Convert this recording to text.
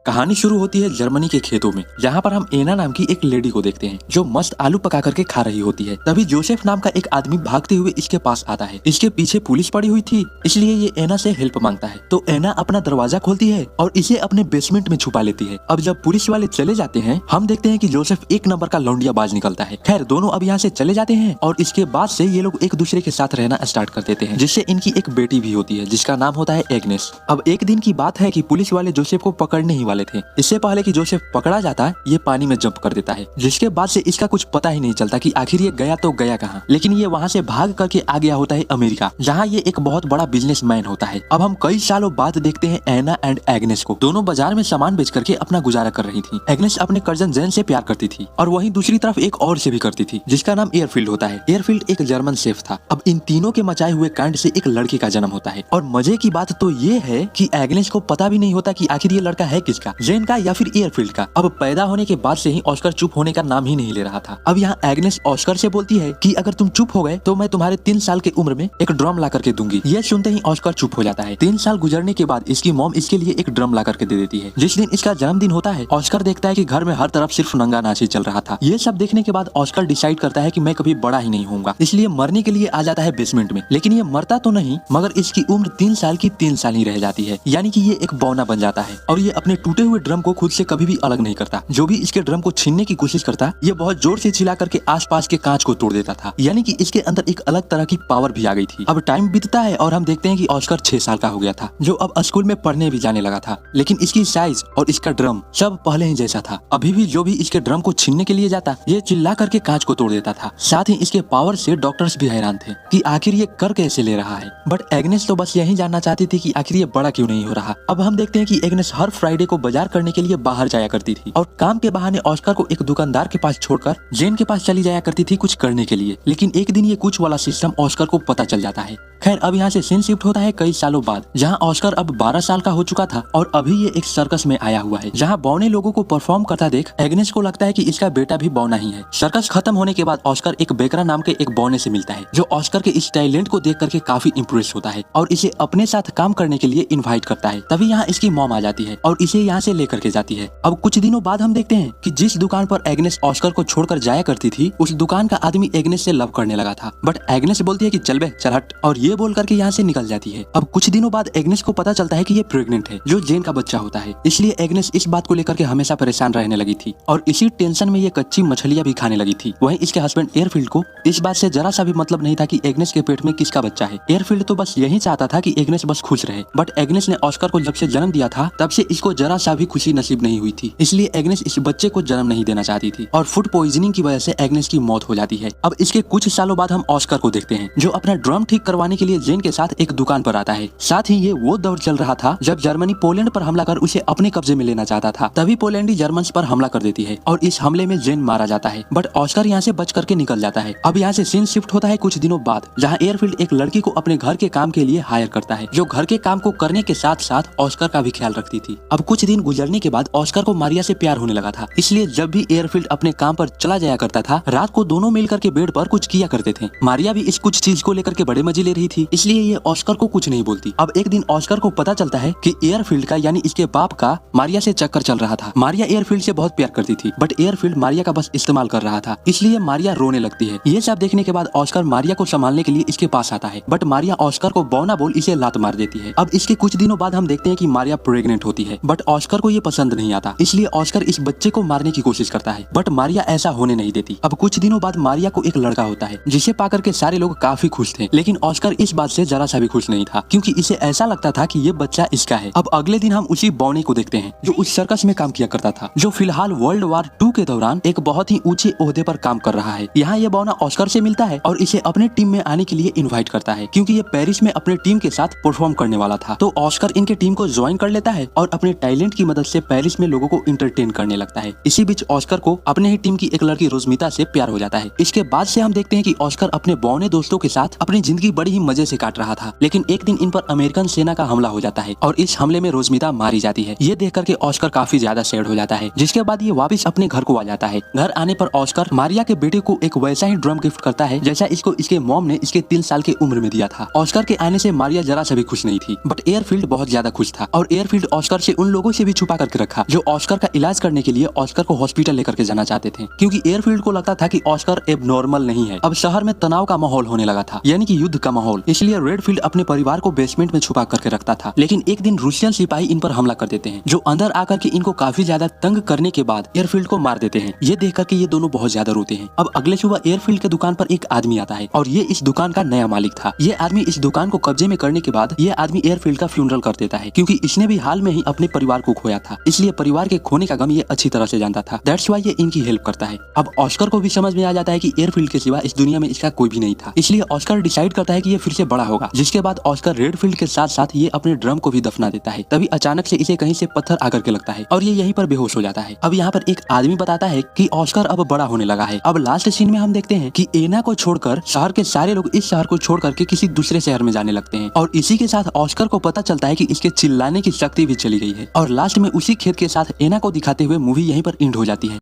कहानी शुरू होती है जर्मनी के खेतों में, जहाँ पर हम एना नाम की एक लेडी को देखते हैं जो मस्त आलू पका करके खा रही होती है। तभी जोसेफ नाम का एक आदमी भागते हुए इसके पास आता है। इसके पीछे पुलिस पड़ी हुई थी, इसलिए ये एना से हेल्प मांगता है। तो एना अपना दरवाजा खोलती है और इसे अपने बेसमेंट में छुपा लेती है। अब जब पुलिस वाले चले जाते हैं, हम देखते हैं कि जोसेफ एक नंबर का लौंडिया बाज निकलता है। खैर दोनों अब यहाँ से चले जाते हैं और इसके बाद से ये लोग एक दूसरे के साथ रहना स्टार्ट कर देते हैं, जिससे इनकी एक बेटी भी होती है जिसका नाम होता है एग्नेस। अब एक दिन की बात है कि पुलिस वाले जोसेफ को पकड़ने ही वाले थे। इससे पहले कि जोसेफ पकड़ा जाता है, ये पानी में जंप कर देता है, जिसके बाद से इसका कुछ पता ही नहीं चलता कि आखिर ये गया तो गया कहाँ। लेकिन ये वहाँ से भाग करके आ गया होता है अमेरिका, जहाँ ये एक बहुत बड़ा बिजनेसमैन होता है। अब हम कई सालों बाद देखते हैं एना एंड एग्नेस को। दोनों बाजार में सामान बेच करके अपना गुजारा कर रही थी। एग्नेस अपने कजन जेन से प्यार करती थी और वहीं दूसरी तरफ एक और से भी करती थी, जिसका नाम एयरफील्ड होता है। एयरफील्ड एक जर्मन शेफ था। अब इन तीनों के मचाए हुए कांड से एक लड़के का जन्म होता है और मजे की बात तो ये है कि एग्नेस को पता भी नहीं होता कि आखिर ये लड़का है किसका, जेन का या फिर एयरफील्ड का। अब पैदा होने के बाद से ही ऑस्कर चुप होने का नाम ही नहीं ले रहा था। अब यहाँ एग्नेस ऑस्कर से बोलती है कि अगर तुम चुप हो गए तो मैं तुम्हारे 3 साल की उम्र में एक ड्रम ला करके दूंगी। ये सुनते ही ऑस्कर चुप हो जाता है। 3 साल गुजरने के बाद इसकी मॉम इसके लिए एक ड्रम ला करके दे देती है। जिस दिन इसका जन्मदिन होता है, ऑस्कर देखता है कि घर में हर तरफ सिर्फ नंगा नाच ही चल रहा था। ये सब देखने के बाद ऑस्कर डिसाइड करता है कि मैं कभी बड़ा ही नहीं होऊंगा, इसलिए मरने के लिए आ जाता है बेसमेंट में। लेकिन ये मरता तो नहीं, मगर इसकी उम्र 3 साल की 3 साल ही रह जाती है, यानी कि ये एक बौना बन जाता है और ये अपने टूटे हुए ड्रम को खुद से कभी भी अलग नहीं करता। जो भी इसके ड्रम को छीनने की कोशिश करता, ये बहुत जोर से चिल्ला करके आसपास के कांच को तोड़ देता था, यानी कि इसके अंदर एक अलग तरह की पावर भी आ गई थी। अब टाइम बीतता है और हम देखते हैं कि ऑस्कर 6 साल का हो गया था, जो अब स्कूल में पढ़ने भी जाने लगा था। लेकिन इसकी साइज और इसका ड्रम सब पहले ही जैसा था। अभी भी जो भी इसके ड्रम को छीनने के लिए जाता, ये चिल्ला करके कांच को तोड़ देता था। साथ ही इसके पावर से डॉक्टर्स भी हैरान थे कि आखिर ये कर कैसे ले रहा है। बट एग्नेस तो बस यही जानना चाहती थी कि आखिर ये बड़ा क्यों नहीं हो रहा। अब हम देखते हैं कि एग्नेस हर फ्राइडे को बाजार करने के लिए बाहर जाया करती थी और काम के बहाने ऑस्कर को एक दुकानदार के पास छोड़कर जेन के पास चली जाया करती थी कुछ करने के लिए। लेकिन एक दिन ये कुछ वाला सिस्टम ऑस्कर को पता चल जाता है। खैर अब यहाँ से सीन शिफ्ट होता है कई सालों बाद, जहाँ ऑस्कर अब 12 साल का हो चुका था और अभी ये एक सर्कस में आया हुआ है, जहाँ बौने लोगों को परफॉर्म करता देख एग्नेस को लगता है कि इसका बेटा भी बौना ही है। सर्कस खत्म होने के बाद ऑस्कर एक बेकरा नाम के एक बौने से मिलता है, जो ऑस्कर के इस टैलेंट को देख करके काफी इम्प्रेस होता है और इसे अपने साथ काम करने के लिए इन्वाइट करता है। तभी यहाँ इसकी मॉम आ जाती है और इसे यहाँ से लेकर के जाती है। अब कुछ दिनों बाद हम देखते हैं कि जिस दुकान पर एग्नेस ऑस्कर को छोड़कर जाया करती थी, उस दुकान का आदमी एग्नेस से लव करने लगा था। बट एग्नेस बोलती है कि चल बे चल हट, और ये बोल करके यहाँ से निकल जाती है। अब कुछ दिनों बाद एग्नेस को पता चलता है कि ये प्रेग्नेंट है, जो जेन का बच्चा होता है। इसलिए एग्नेस इस बात को लेकर के हमेशा परेशान रहने लगी थी और इसी टेंशन में ये कच्ची मछलियां भी खाने लगी थी। वहीं इसके हस्बैंड एयरफील्ड को इस बात से जरा सा भी मतलब नहीं था कि एग्नेस के पेट में किसका बच्चा है। एयरफील्ड तो बस यही चाहता था कि एग्नेस बस खुश रहे। बट एग्नेस ने ऑस्कर को जब से जन्म दिया था, तब से इसको जरा सा भी खुशी नसीब नहीं हुई थी, इसलिए एग्नेस इस बच्चे को जन्म नहीं देना चाहती थी और फूड पॉइजनिंग की वजह से एग्नेस की मौत हो जाती है। अब इसके कुछ सालों बाद हम ऑस्कर को देखते हैं, जो अपना ड्रम ठीक करवाने के लिए जेन के साथ एक दुकान पर आता है। साथ ही ये वो दौर चल रहा था जब जर्मनी पोलैंड पर हमला कर उसे अपने कब्जे में लेना चाहता था। तभी पोलैंडी जर्मन्स पर हमला कर देती है और इस हमले में जेन मारा जाता है। बट ऑस्कर यहाँ से बच करके निकल जाता है। अब यहाँ से सीन शिफ्ट होता है कुछ दिनों बाद, जहाँ एयरफील्ड एक लड़की को अपने घर के काम के लिए हायर करता है, जो घर के काम को करने के साथ साथ ऑस्कर का भी ख्याल रखती थी। अब कुछ दिन गुजरने के बाद ऑस्कर को मारिया से प्यार होने लगा था, इसलिए जब भी एयरफील्ड अपने काम पर चला जाया करता था, रात को दोनों मिल करके बेड पर कुछ किया करते थे। मारिया भी इस कुछ चीज को लेकर के बड़े मजे ले रही थी, इसलिए ये ऑस्कर को कुछ नहीं बोलती। अब एक दिन ऑस्कर को पता चलता है कि एयरफील्ड का यानी इसके बाप का मारिया से चक्कर चल रहा था। मारिया एयरफील्ड से बहुत प्यार करती थी, बट एयरफील्ड मारिया का बस इस्तेमाल कर रहा था, इसलिए मारिया रोने लगती है। ये सब देखने के बाद ऑस्कर मारिया को संभालने के लिए इसके पास आता है, बट मारिया ऑस्कर को बौना बोल इसे लात मार देती है। अब इसके कुछ दिनों बाद हम देखते हैं कि मारिया प्रेग्नेंट होती है, बट ऑस्कर को ये पसंद नहीं आता, इसलिए ऑस्कर इस बच्चे को मारने की कोशिश करता है, बट मारिया ऐसा होने नहीं देती। अब कुछ दिनों बाद मारिया को एक लड़का होता है, जिसे पाकर के सारे लोग काफी खुश थे, लेकिन ऑस्कर इस बात से जरा सा भी खुश नहीं था, क्योंकि इसे ऐसा लगता था कि ये बच्चा इसका है। अब अगले दिन हम उसी बौने को देखते हैं, जो उस सर्कस में काम किया करता था, जो फिलहाल वर्ल्ड वार 2 के दौरान एक बहुत ही ऊंचे ओहदे पर काम कर रहा है। यहाँ ये बौना ऑस्कर से मिलता है और इसे अपने टीम में आने के लिए इनवाइट करता है, क्योंकि ये पेरिस में अपने टीम के साथ परफॉर्म करने वाला था। तो ऑस्कर इनके टीम को ज्वाइन कर लेता है और अपने टैलेंट की मदद से पेरिस में लोगों को इंटरटेन करने लगता है। इसी बीच ऑस्कर को अपने ही टीम की एक लड़की रोजमिता से प्यार हो जाता है। इसके बाद से हम देखते हैं कि ऑस्कर अपने बौने दोस्तों के साथ अपनी जिंदगी बड़ी ही मजे से काट रहा था। लेकिन एक दिन इन पर अमेरिकन सेना का हमला हो जाता है और इस हमले में रोजमिता मारी जाती है। ये देख करके ऑस्कर काफी ज्यादा सैड हो जाता है, जिसके बाद ये वापस अपने घर को आ जाता है। घर आने पर ऑस्कर मारिया के बेटे को एक वैसा ही ड्रम गिफ्ट करता है जैसा इसको इसके मॉम ने इसके 3 साल की उम्र में दिया था। ऑस्कर के आने से मारिया जरा सा भी खुश नहीं थी, बट एयरफील्ड बहुत ज्यादा खुश था और एयरफील्ड ऑस्कर से उन लोगों से भी छुपा करके रखा जो ऑस्कर का इलाज करने के लिए ऑस्कर को हॉस्पिटल लेकर के जाना चाहते थे, क्योंकि एयरफील्ड को लगता था कि ऑस्कर एबनॉर्मल नहीं है। अब शहर में तनाव का माहौल होने लगा था, यानी कि युद्ध का माहौल। इसलिए रेडफील्ड अपने परिवार को बेसमेंट में छुपा करके रखता था। लेकिन एक दिन रूसियन सिपाही इन पर हमला कर देते हैं, जो अंदर आकर के इनको काफी ज्यादा तंग करने के बाद एयरफील्ड को मार देते हैं। ये देख करके ये दोनों बहुत ज्यादा रोते हैं। अब अगले सुबह एयरफील्ड के दुकान पर एक आदमी आता है और ये इस दुकान का नया मालिक था। ये आदमी इस दुकान को कब्जे में करने के बाद ये आदमी एयरफील्ड का फ्यूनरल कर देता है, क्योंकि इसने भी हाल में ही अपने परिवार को खोया था। इसलिए परिवार के खोने का गम ये अच्छी तरह से जानता था। दैट्स व्हाई ये इनकी हेल्प करता है। अब ऑस्कर को भी समझ में आ जाता है कि एयरफील्ड के सिवा इस दुनिया में इसका कोई भी नहीं था। इसलिए ऑस्कर डिसाइड करता है कि ये फिर से बड़ा होगा, जिसके बाद ऑस्कर रेडफील्ड के साथ साथ ये अपने ड्रम को भी दफना देता है। तभी अचानक से इसे कहीं से पत्थर आकर के लगता है और ये यहीं पर बेहोश हो जाता है। अब यहाँ पर एक आदमी बताता है कि ऑस्कर अब बड़ा होने लगा है। अब लास्ट सीन में हम देखते हैं कि एना को छोड़कर शहर के सारे लोग इस शहर को छोड़ करके किसी दूसरे शहर में जाने लगते हैं और इसी के साथ ऑस्कर को पता चलता है कि इसके चिल्लाने की शक्ति भी चली गई है। और लास्ट में उसी खेत के साथ एना को दिखाते हुए मूवी यहीं पर एंड हो जाती है।